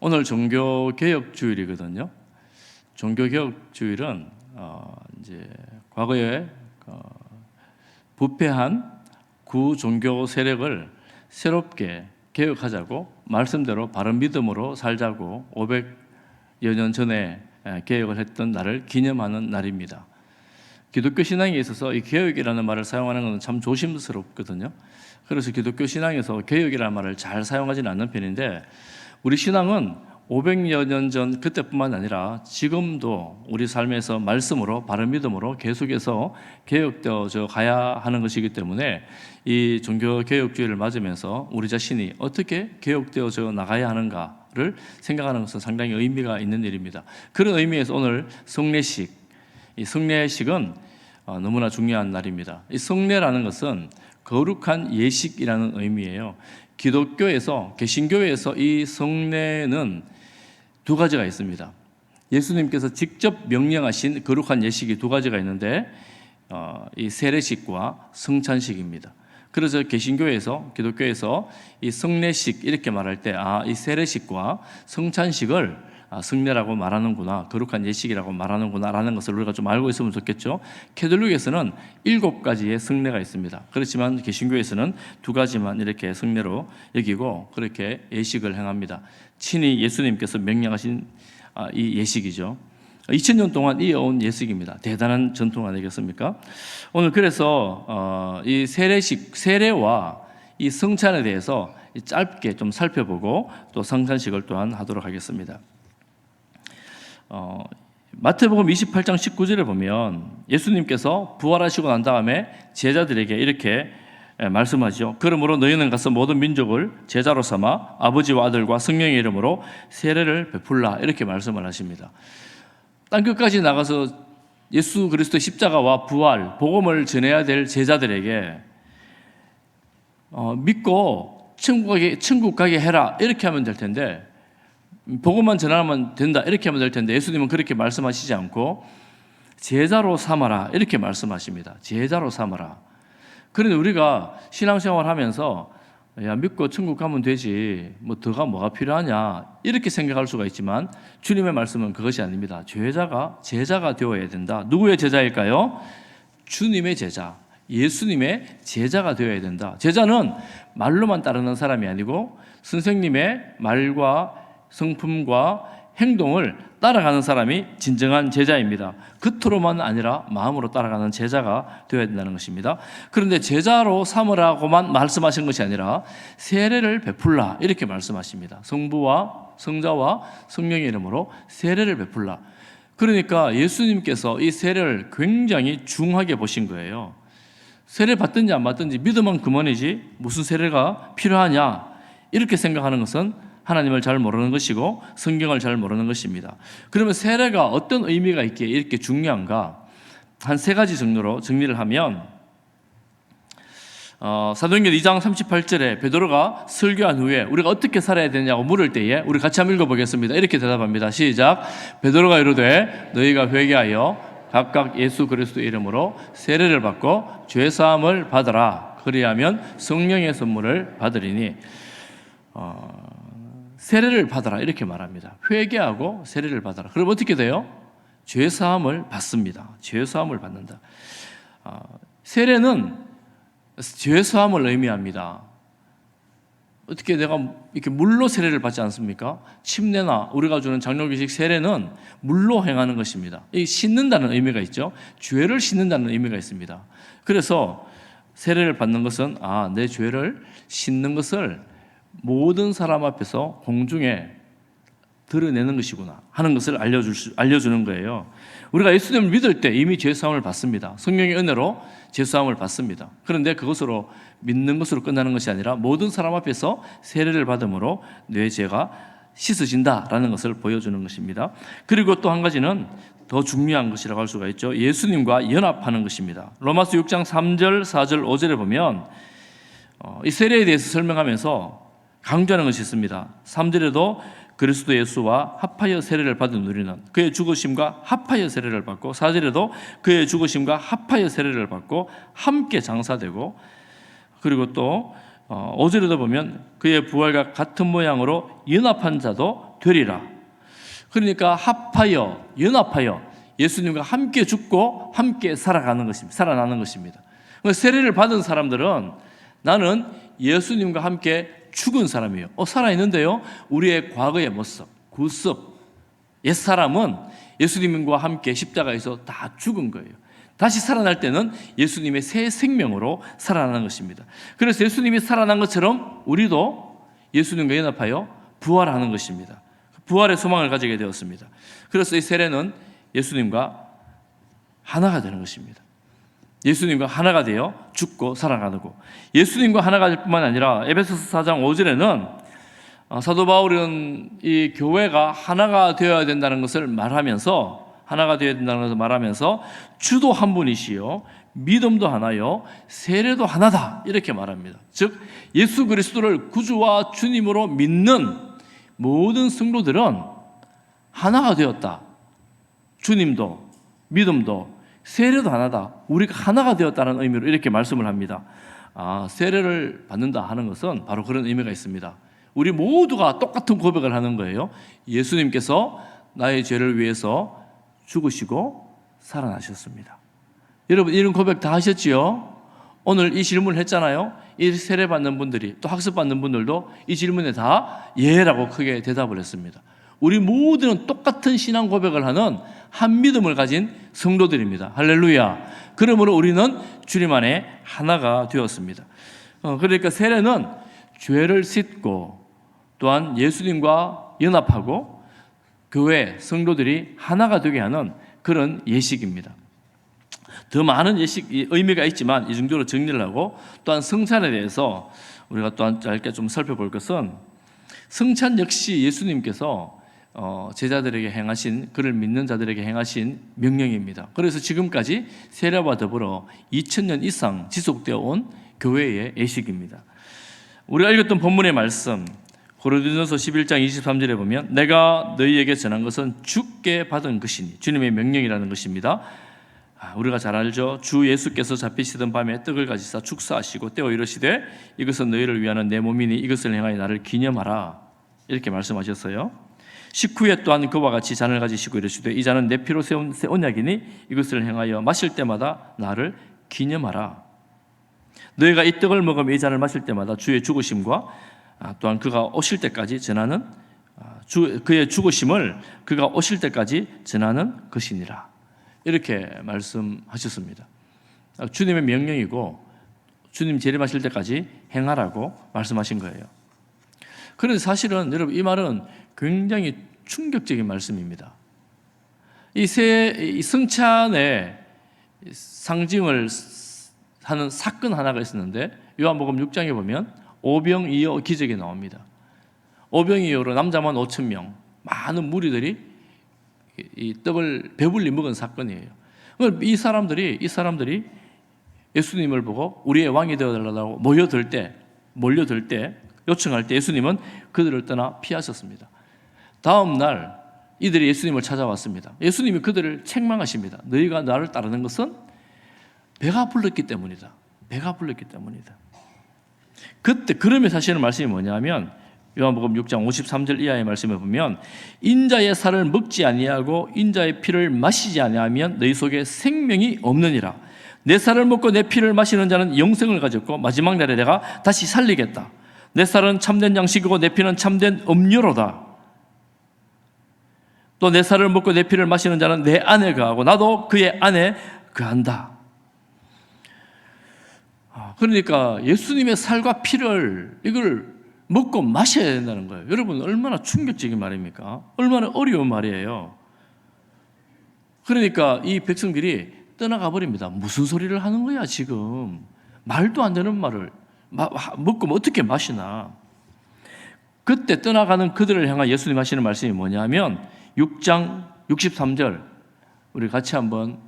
오늘 종교개혁주일이거든요. 종교개혁주일은 이제 과거에 부패한 구종교 세력을 새롭게 개혁하자고, 말씀대로 바른 믿음으로 살자고 500여 년 전에 개혁을 했던 날을 기념하는 날입니다. 기독교 신앙에 있어서 이 개혁이라는 말을 사용하는 것은 참 조심스럽거든요. 그래서 기독교 신앙에서 개혁이라는 말을 잘 사용하지는 않는 편인데, 우리 신앙은 500여 년 전 그때뿐만 아니라 지금도 우리 삶에서 말씀으로 바른 믿음으로 계속해서 개혁되어져 가야 하는 것이기 때문에 이 종교개혁주의를 맞으면서 우리 자신이 어떻게 개혁되어져 나가야 하는가를 생각하는 것은 상당히 의미가 있는 일입니다. 그런 의미에서 오늘 성례식, 이 성례식은 너무나 중요한 날입니다. 이 성례라는 것은 거룩한 예식이라는 의미예요. 기독교에서, 개신교에서 이 성례는 두 가지가 있습니다. 예수님께서 직접 명령하신 거룩한 예식이 두 가지가 있는데 이 세례식과 성찬식입니다. 그래서 개신교에서, 기독교에서 이 성례식 이렇게 말할 때 이 세례식과 성찬식을 성례라고 말하는구나, 거룩한 예식이라고 말하는구나 라는 것을 우리가 좀 알고 있으면 좋겠죠. 캐톨릭에서는 7가지의 성례가 있습니다. 그렇지만 개신교에서는 2가지만 이렇게 성례로 여기고 그렇게 예식을 행합니다. 친히 예수님께서 명령하신 이 예식이죠. 2000년 동안 이어온 예식입니다. 대단한 전통 아니겠습니까? 오늘 그래서 이 세례식, 세례와 이 성찬에 대해서 짧게 좀 살펴보고 또 성찬식을 또한 하도록 하겠습니다. 마태복음 28장 19절에 보면 예수님께서 부활하시고 난 다음에 제자들에게 이렇게 말씀하죠. 그러므로 너희는 가서 모든 민족을 제자로 삼아 아버지와 아들과 성령의 이름으로 세례를 베풀라, 이렇게 말씀을 하십니다. 땅끝까지 나가서 예수 그리스도의 십자가와 부활, 복음을 전해야 될 제자들에게 믿고 천국 가게 해라, 이렇게 하면 될 텐데, 복음만 전하면 된다, 이렇게 하면 될 텐데, 예수님은 그렇게 말씀하시지 않고 제자로 삼아라, 이렇게 말씀하십니다. 제자로 삼아라. 그런데 우리가 신앙생활 하면서 야, 믿고 천국 가면 되지, 뭐가 필요하냐, 이렇게 생각할 수가 있지만 주님의 말씀은 그것이 아닙니다. 제자가 되어야 된다. 누구의 제자일까요? 주님의 제자, 예수님의 제자가 되어야 된다. 제자는 말로만 따르는 사람이 아니고 선생님의 말과 성품과 행동을 따라가는 사람이 진정한 제자입니다. 겉으로만 아니라 마음으로 따라가는 제자가 되어야 된다는 것입니다. 그런데 제자로 삼으라고만 말씀하신 것이 아니라 세례를 베풀라, 이렇게 말씀하십니다. 성부와 성자와 성령의 이름으로 세례를 베풀라. 그러니까 예수님께서 이 세례를 굉장히 중하게 보신 거예요. 세례 받든지 안 받든지 믿으면 그만이지 무슨 세례가 필요하냐, 이렇게 생각하는 것은 하나님을 잘 모르는 것이고 성경을 잘 모르는 것입니다. 그러면 세례가 어떤 의미가 있기에 이렇게 중요한가? 한 3가지 정도로 정리를 하면, 사도행전 2장 38절에 베드로가 설교한 후에 우리가 어떻게 살아야 되냐고 물을 때에 우리 같이 한번 읽어보겠습니다. 이렇게 대답합니다. 시작. 베드로가 이르되 너희가 회개하여 각각 예수 그리스도의 이름으로 세례를 받고 죄사함을 받으라. 그리하면 성령의 선물을 받으리니. 세례를 받아라, 이렇게 말합니다. 회개하고 세례를 받아라. 그럼 어떻게 돼요? 죄사함을 받습니다. 죄사함을 받는다. 세례는 죄사함을 의미합니다. 어떻게 내가 이렇게 물로 세례를 받지 않습니까? 침례나 우리가 주는 장로교식 세례는 물로 행하는 것입니다. 이 씻는다는 의미가 있죠. 죄를 씻는다는 의미가 있습니다. 그래서 세례를 받는 것은 내 죄를 씻는 것을 모든 사람 앞에서 공중에 드러내는 것이구나 하는 것을 알려주는 거예요. 우리가 예수님을 믿을 때 이미 죄사함을 받습니다. 성령의 은혜로 죄사함을 받습니다. 그런데 그것으로 믿는 것으로 끝나는 것이 아니라 모든 사람 앞에서 세례를 받음으로 내 죄가 씻어진다라는 것을 보여주는 것입니다. 그리고 또 한 가지는 더 중요한 것이라고 할 수가 있죠. 예수님과 연합하는 것입니다. 로마서 6장 3절, 4절, 5절에 보면 이 세례에 대해서 설명하면서 강조하는 것이 있습니다. 3절에도 그리스도 예수와 합하여 세례를 받은 우리는 그의 죽으심과 합하여 세례를 받고, 4절에도 그의 죽으심과 합하여 세례를 받고 함께 장사되고, 그리고 또 5절에도 보면 그의 부활과 같은 모양으로 연합한 자도 되리라. 그러니까 합하여, 연합하여 예수님과 함께 죽고 함께 살아나는 것입니다. 세례를 받은 사람들은 나는 예수님과 함께 죽은 사람이에요. 살아있는데요. 우리의 과거의 모습, 구습, 옛사람은 예수님과 함께 십자가에서 다 죽은 거예요. 다시 살아날 때는 예수님의 새 생명으로 살아나는 것입니다. 그래서 예수님이 살아난 것처럼 우리도 예수님과 연합하여 부활하는 것입니다. 부활의 소망을 가지게 되었습니다. 그래서 이 세례는 예수님과 하나가 되는 것입니다. 예수님과 하나가 되어 죽고 살아가고, 예수님과 하나가 될 뿐만 아니라 에베소서 4장 5절에는 사도 바울은 이 교회가 하나가 되어야 된다는 것을 말하면서, 하나가 되어야 된다는 것을 말하면서 주도 한 분이시요 믿음도 하나요 세례도 하나다 이렇게 말합니다. 즉 예수 그리스도를 구주와 주님으로 믿는 모든 성도들은 하나가 되었다. 주님도 믿음도 세례도 하나다. 우리가 하나가 되었다는 의미로 이렇게 말씀을 합니다. 세례를 받는다 하는 것은 바로 그런 의미가 있습니다. 우리 모두가 똑같은 고백을 하는 거예요. 예수님께서 나의 죄를 위해서 죽으시고 살아나셨습니다. 여러분 이런 고백 다 하셨지요? 오늘 이 질문을 했잖아요. 이 세례 받는 분들이, 또 학습 받는 분들도 이 질문에 다 예라고 크게 대답을 했습니다. 우리 모두는 똑같은 신앙 고백을 하는 한 믿음을 가진 성도들입니다. 할렐루야. 그러므로 우리는 주님 안에 하나가 되었습니다. 그러니까 세례는 죄를 씻고 또한 예수님과 연합하고 교회 성도들이 하나가 되게 하는 그런 예식입니다. 더 많은 예식 의미가 있지만 이 정도로 정리를 하고, 또한 성찬에 대해서 우리가 또한 짧게 좀 살펴볼 것은, 성찬 역시 예수님께서 제자들에게 행하신, 그를 믿는 자들에게 행하신 명령입니다. 그래서 지금까지 세례와 더불어 2000년 이상 지속되어 온 교회의 예식입니다. 우리가 읽었던 본문의 말씀 고린도전서 11장 23절에 보면 내가 너희에게 전한 것은 주께 받은 것이니, 주님의 명령이라는 것입니다. 우리가 잘 알죠. 주 예수께서 잡히시던 밤에 떡을 가지사 축사하시고 떼어 이르시되 이것은 너희를 위하는 내 몸이니 이것을 행하여 나를 기념하라 이렇게 말씀하셨어요. 식후에 또한 그와 같이 잔을 가지시고 이르시되 이 잔은 내 피로 세운 새 언약이니 이것을 행하여 마실 때마다 나를 기념하라. 너희가 이 떡을 먹으며 이 잔을 마실 때마다 주의 죽으심과 또한 그가 오실 때까지 전하는 그의 죽으심을 그가 오실 때까지 전하는 것이니라 이렇게 말씀하셨습니다. 주님의 명령이고 주님 재림하실 때까지 행하라고 말씀하신 거예요. 그런데 사실은 여러분 이 말은 굉장히 충격적인 말씀입니다. 이 성찬의 상징을 하는 사건 하나가 있었는데 요한복음 6장에 보면 오병이어 기적이 나옵니다. 오병이어로 남자만 5,000명, 많은 무리들이 이 떡을 배불리 먹은 사건이에요. 이 사람들이 예수님을 보고 우리의 왕이 되어달라고 몰려들 때 요청할 때 예수님은 그들을 떠나 피하셨습니다. 다음 날 이들이 예수님을 찾아왔습니다. 예수님이 그들을 책망하십니다. 너희가 나를 따르는 것은 배가 불렀기 때문이다. 배가 불렀기 때문이다. 그때 그러면 사실은 말씀이 뭐냐면 요한복음 6장 53절 이하의 말씀에 보면 인자의 살을 먹지 아니하고 인자의 피를 마시지 아니하면 너희 속에 생명이 없느니라. 내 살을 먹고 내 피를 마시는 자는 영생을 가졌고 마지막 날에 내가 다시 살리겠다. 내 살은 참된 양식이고 내 피는 참된 음료로다. 또 내 살을 먹고 내 피를 마시는 자는 내 안에 거하고 나도 그의 안에 거한다. 그러니까 예수님의 살과 피를 이걸 먹고 마셔야 된다는 거예요. 여러분 얼마나 충격적인 말입니까? 얼마나 어려운 말이에요. 그러니까 이 백성들이 떠나가 버립니다. 무슨 소리를 하는 거야 지금. 말도 안 되는 말을 먹고 어떻게 마시나. 그때 떠나가는 그들을 향한 예수님 하시는 말씀이 뭐냐면 6장 63절 우리 같이 한번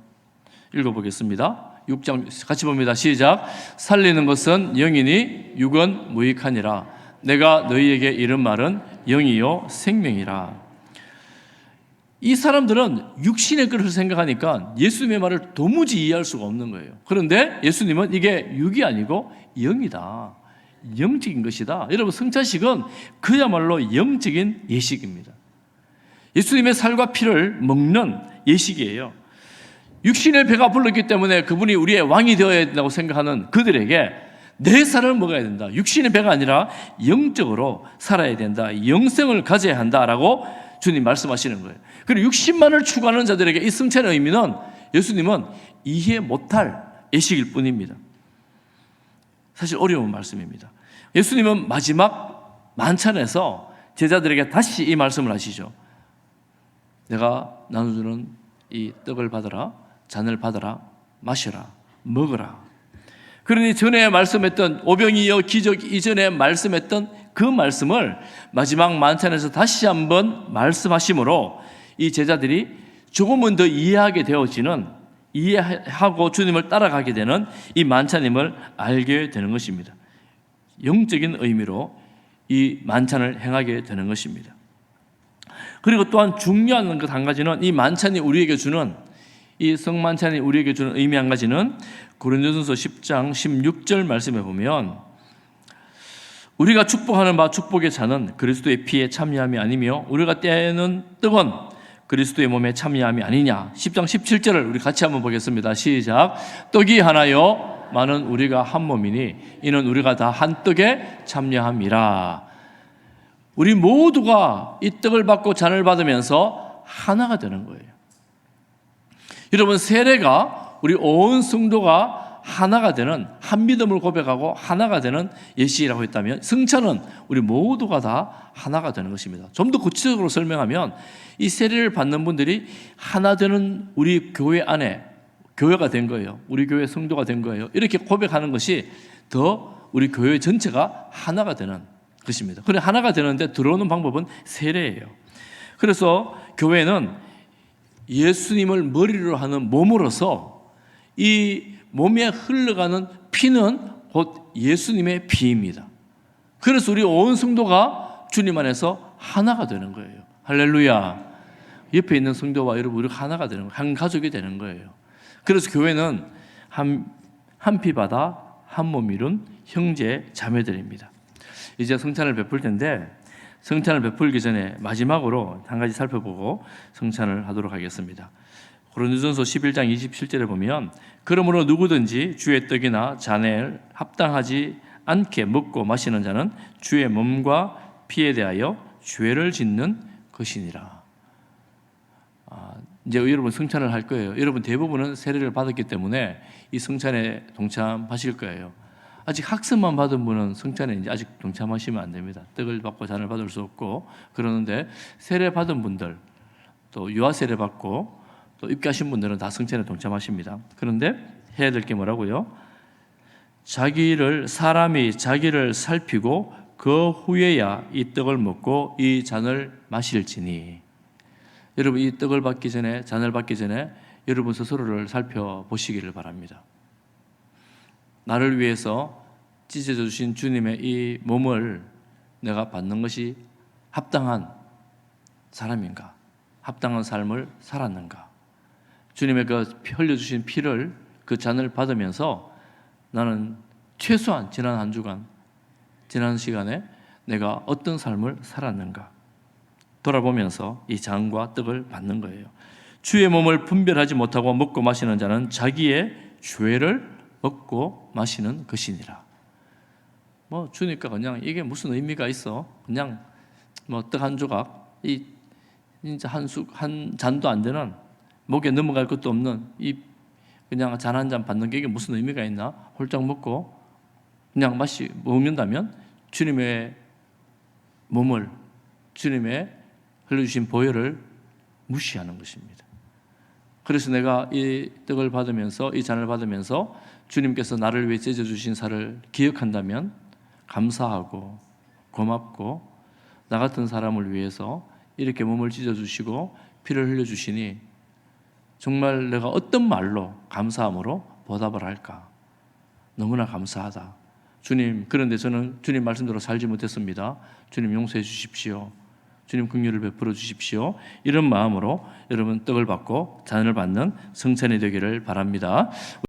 읽어보겠습니다. 6장 같이 봅니다. 시작. 살리는 것은 영이니 육은 무익하니라. 내가 너희에게 이른 말은 영이요 생명이라. 이 사람들은 육신의 것을 생각하니까 예수님의 말을 도무지 이해할 수가 없는 거예요. 그런데 예수님은 이게 육이 아니고 영이다. 영적인 것이다. 여러분 성찬식은 그야말로 영적인 예식입니다. 예수님의 살과 피를 먹는 예식이에요. 육신의 배가 불렀기 때문에 그분이 우리의 왕이 되어야 된다고 생각하는 그들에게 내 살을 먹어야 된다. 육신의 배가 아니라 영적으로 살아야 된다. 영생을 가져야 한다라고 주님 말씀하시는 거예요. 그리고 육신만을 추구하는 자들에게 이 승천의 의미는 예수님은 이해 못할 예식일 뿐입니다. 사실 어려운 말씀입니다. 예수님은 마지막 만찬에서 제자들에게 다시 이 말씀을 하시죠. 내가 나눠주는 이 떡을 받아라, 잔을 받아라, 마셔라, 먹어라. 그러니 전에 말씀했던 오병이어 기적 이전에 말씀했던 그 말씀을 마지막 만찬에서 다시 한번 말씀하심으로 이 제자들이 조금은 더 이해하게 되어지는, 이해하고 주님을 따라가게 되는 이 만찬임을 알게 되는 것입니다. 영적인 의미로 이 만찬을 행하게 되는 것입니다. 그리고 또한 중요한 것 한 가지는 이 만찬이 우리에게 주는, 이 성만찬이 우리에게 주는 의미 한 가지는 고린도전서 10장 16절 말씀에 보면 우리가 축복하는 바 축복의 잔은 그리스도의 피에 참여함이 아니며 우리가 떼는 떡은 그리스도의 몸에 참여함이 아니냐. 10장 17절을 우리 같이 한번 보겠습니다. 시작. 떡이 하나요 많은 우리가 한 몸이니 이는 우리가 다 한 떡에 참여함이라. 우리 모두가 이 떡을 받고 잔을 받으면서 하나가 되는 거예요. 여러분, 세례가 우리 온 성도가 하나가 되는, 한 믿음을 고백하고 하나가 되는 예식이라고 했다면 승천은 우리 모두가 다 하나가 되는 것입니다. 좀 더 구체적으로 설명하면 이 세례를 받는 분들이 하나 되는 우리 교회 안에 교회가 된 거예요. 우리 교회 성도가 된 거예요. 이렇게 고백하는 것이 더 우리 교회 전체가 하나가 되는 것입니다. 그래, 하나가 되는데 들어오는 방법은 세례예요. 그래서 교회는 예수님을 머리로 하는 몸으로서 이 몸에 흘러가는 피는 곧 예수님의 피입니다. 그래서 우리 온 성도가 주님 안에서 하나가 되는 거예요. 할렐루야. 옆에 있는 성도와 여러분, 우리가 하나가 되는 거예요. 한 가족이 되는 거예요. 그래서 교회는 한 피바다 한 몸 이룬 형제 자매들입니다. 이제 성찬을 베풀 텐데 성찬을 베풀기 전에 마지막으로 한 가지 살펴보고 성찬을 하도록 하겠습니다. 고린도전서 11장 27절에 보면 그러므로 누구든지 주의 떡이나 잔을 합당하지 않게 먹고 마시는 자는 주의 몸과 피에 대하여 죄를 짓는 것이니라. 이제 여러분 성찬을 할 거예요. 여러분 대부분은 세례를 받았기 때문에 이 성찬에 동참하실 거예요. 아직 학습만 받은 분은 성찬에 이제 아직 동참하시면 안 됩니다. 떡을 받고 잔을 받을 수 없고. 그러는데 세례 받은 분들, 또 유아 세례 받고 또 입교하신 분들은 다 성찬에 동참하십니다. 그런데 해야 될 게 뭐라고요? 사람이 자기를 살피고 그 후에야 이 떡을 먹고 이 잔을 마실지니. 여러분, 이 떡을 받기 전에, 잔을 받기 전에 여러분 스스로를 살펴보시기를 바랍니다. 나를 위해서 찢어져 주신 주님의 이 몸을 내가 받는 것이 합당한 사람인가? 합당한 삶을 살았는가? 주님의 그 흘려주신 피를, 그 잔을 받으면서 나는 최소한 지난 한 주간, 지난 시간에 내가 어떤 삶을 살았는가? 돌아보면서 이 잔과 떡을 받는 거예요. 주의 몸을 분별하지 못하고 먹고 마시는 자는 자기의 죄를 먹고 마시는 것이니라. 주니까 그냥 이게 무슨 의미가 있어? 그냥 떡 한 조각, 이 진짜 한 잔도 안 되는, 목에 넘어갈 것도 없는 이 그냥 잔 한 잔 받는 게 이게 무슨 의미가 있나? 홀짝 먹고 그냥 먹는다면 주님의 몸을, 주님의 흘려주신 보혈을 무시하는 것입니다. 그래서 내가 이 떡을 받으면서, 이 잔을 받으면서 주님께서 나를 위해 찢어 주신 살을 기억한다면 감사하고 고맙고, 나 같은 사람을 위해서 이렇게 몸을 찢어 주시고 피를 흘려 주시니 정말 내가 어떤 말로 감사함으로 보답을 할까? 너무나 감사하다. 주님, 그런데 저는 주님 말씀대로 살지 못했습니다. 주님 용서해 주십시오. 주님 긍휼을 베풀어 주십시오. 이런 마음으로 여러분 떡을 받고 잔을 받는 성찬이 되기를 바랍니다.